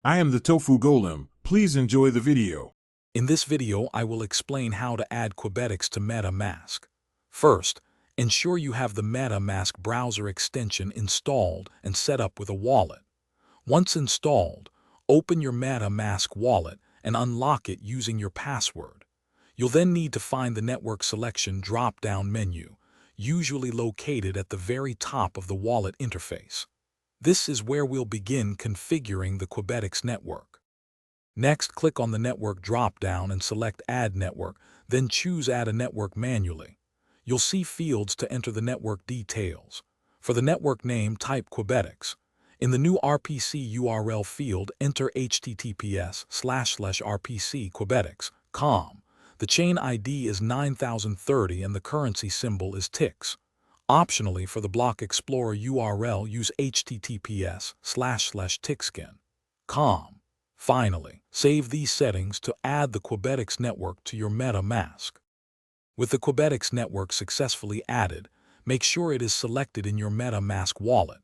I am the Tofu Golem. Please enjoy the video. In this video, I will explain how to add Qubetics to MetaMask. First, ensure you have the MetaMask browser extension installed and set up with a wallet. Once installed, open your MetaMask wallet and unlock it using your password. You'll then need to find the network selection drop-down menu, usually located at the very top of the wallet interface. This is where we'll begin configuring the Qubetics network. Next, click on the network drop-down and select Add Network, then choose Add a Network manually. You'll see fields to enter the network details. For the network name, type Qubetics. In the new RPC URL field, enter https://rpc-qubetics.com. The chain ID is 9030 and the currency symbol is TIX. Optionally, for the Block Explorer URL, use https://tixscan.com. Finally, save these settings to add the Qubetics network to your MetaMask. With the Qubetics network successfully added, make sure it is selected in your MetaMask wallet.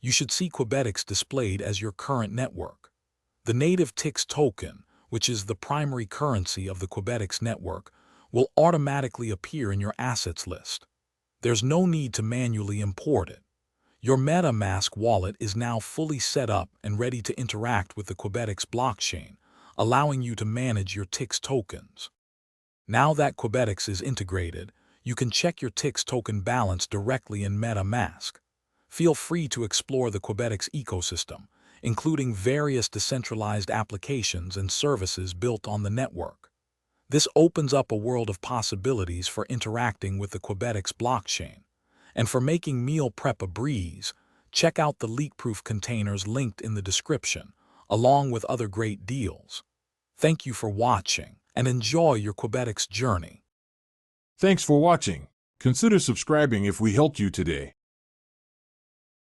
You should see Qubetics displayed as your current network. The native TIX token, which is the primary currency of the Qubetics network, will automatically appear in your assets list. There's no need to manually import it. Your MetaMask wallet is now fully set up and ready to interact with the Qubetics blockchain, allowing you to manage your TIX tokens. Now that Qubetics is integrated, you can check your TIX token balance directly in MetaMask. Feel free to explore the Qubetics ecosystem, including various decentralized applications and services built on the network. This opens up a world of possibilities for interacting with the Qubetics blockchain. And for making meal prep a breeze, check out the leak-proof containers linked in the description, along with other great deals. Thank you for watching, and enjoy your Qubetics journey. Thanks for watching. Consider subscribing if we helped you today.